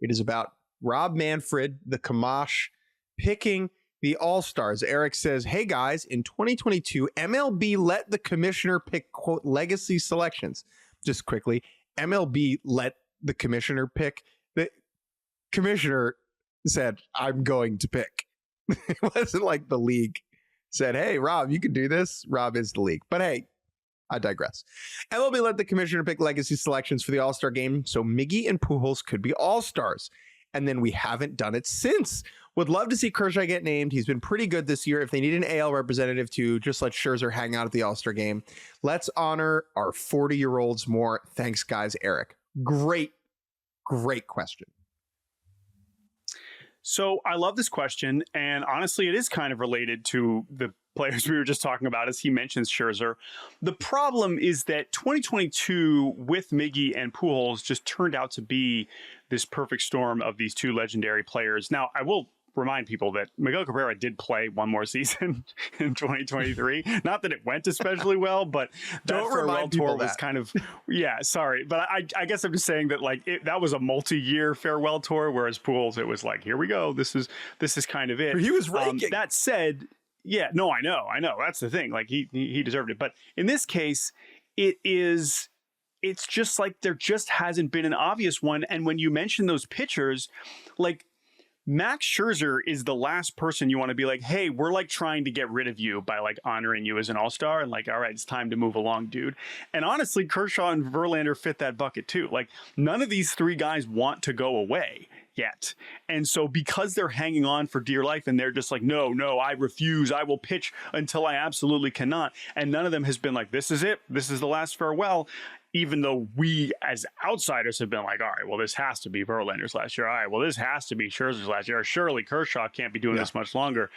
It is about Rob Manfred, the Kamash, picking the All-Stars. Eric says, hey guys, in 2022, MLB let the commissioner pick, quote, legacy selections. Just quickly, MLB let the commissioner pick. The commissioner said, I'm going to pick. It wasn't like the league said, hey, Rob, you can do this. Rob is the league. But hey, I digress. MLB let the commissioner pick legacy selections for the All-Star game, so Miggy and Pujols could be All-Stars. And then we haven't done it since. Would love to see Kershaw get named. He's been pretty good this year. If they need an AL representative to just let Scherzer hang out at the All-Star game. Let's honor our 40-year-olds more. Thanks, guys. Eric. Great question. So I love this question. And honestly, it is kind of related to the players we were just talking about, as he mentions Scherzer. The problem is that 2022 with Miggy and Pujols just turned out to be this perfect storm of these two legendary players. Now, I will remind people that Miguel Cabrera did play one more season in 2023. Not that it went especially well, but that farewell tour was kind of, yeah, sorry. But I guess I'm just saying that like that was a multi-year farewell tour, whereas Pujols, it was like, here we go. This is kind of it. He was ranking. That said, yeah, no, I know. That's the thing. Like he deserved it. But in this case, it's just like there just hasn't been an obvious one. And when you mention those pitchers, like Max Scherzer is the last person you want to be like, hey, we're like trying to get rid of you by like honoring you as an all-star and like, all right, it's time to move along, dude. And honestly, Kershaw and Verlander fit that bucket too. Like none of these three guys want to go away yet. And so because they're hanging on for dear life and they're just like, no, I refuse. I will pitch until I absolutely cannot. And none of them has been like, this is it. This is the last farewell. Even though we as outsiders have been like, all right, well, this has to be Verlander's last year. All right, well, this has to be Scherzer's last year. Surely Kershaw can't be doing this much longer,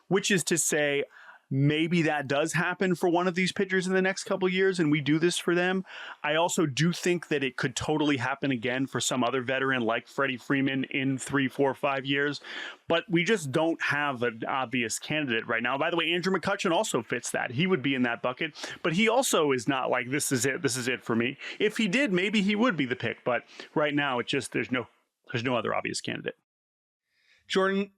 which is to say, maybe that does happen for one of these pitchers in the next couple of years, and we do this for them. I also do think that it could totally happen again for some other veteran like Freddie Freeman in 3, 4, 5 years. But we just don't have an obvious candidate right now. By the way, Andrew McCutchen also fits that. He would be in that bucket, but he also is not like, this is it for me. If he did, maybe he would be the pick. But right now, it just there's no other obvious candidate. Jordan,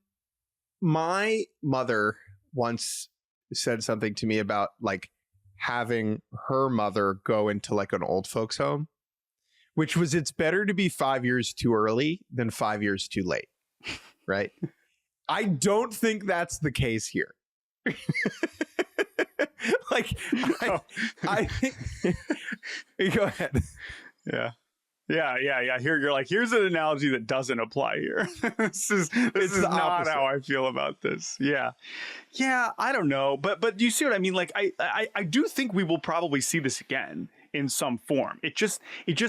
my mother once said something to me about like having her mother go into like an old folks home, which was it's better to be 5 years too early than 5 years too late. Right. I don't think that's the case here. Like, I think go ahead. Yeah. Here you're like, here's an analogy that doesn't apply here. This is not how I feel about this. Yeah, I don't know, but you see what I mean? Like, I do think we will probably see this again in some form. It just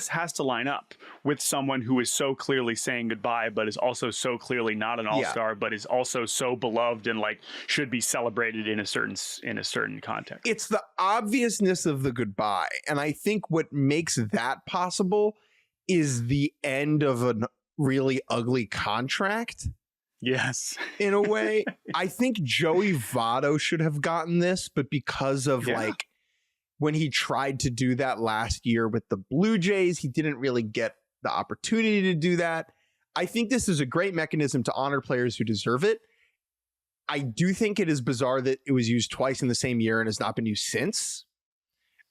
has to line up with someone who is so clearly saying goodbye, but is also so clearly not an all-star, but is also so beloved and like should be celebrated in a certain context. It's the obviousness of the goodbye, and I think what makes that possible is the end of a really ugly contract. Yes. In a way. I think Joey Votto should have gotten this, but because of like when he tried to do that last year with the Blue Jays, he didn't really get the opportunity to do that. I think this is a great mechanism to honor players who deserve it. I do think it is bizarre that it was used twice in the same year and has not been used since.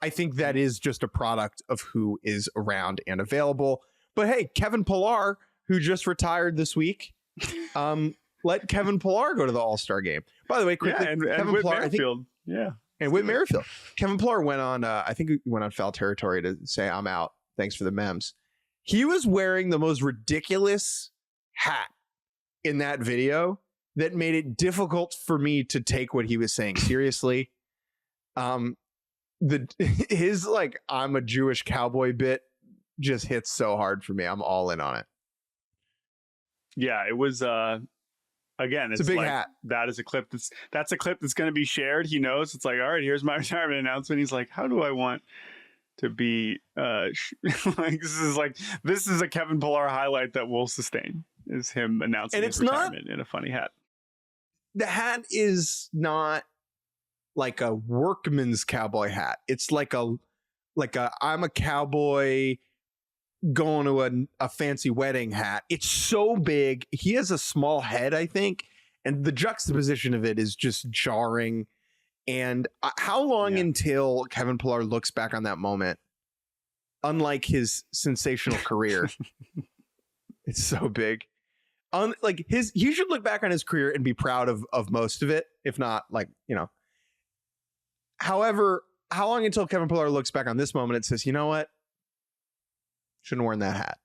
I think that is just a product of who is around and available. But hey, Kevin Pillar, who just retired this week, let Kevin Pillar go to the All-Star game. By the way, quickly, and Kevin Whit Pillar, Merrifield. And Whit Merrifield. Kevin Pillar went on, I think he went on Foul Territory to say, I'm out. Thanks for the memes. He was wearing the most ridiculous hat in that video that made it difficult for me to take what he was saying seriously. His like I'm a Jewish cowboy bit just hits so hard for me. I'm all in on it. Yeah, it was again, it's a big like, hat. That's a clip that's going to be shared. He knows it's like, all right, here's my retirement announcement. He's like, how do I want to be like this is a Kevin Pillar highlight that will sustain, is him announcing his retirement in a funny hat. The hat is not like a workman's cowboy hat. It's like a I'm a cowboy going to a fancy wedding hat. It's so big. He has a small head, I think, and the juxtaposition of it is just jarring. And how long until Kevin Pillar looks back on that moment? Unlike his sensational career, it's so big. He should look back on his career and be proud of most of it, if not However, how long until Kevin Pillar looks back on this moment and says, you know what? Shouldn't have worn that hat.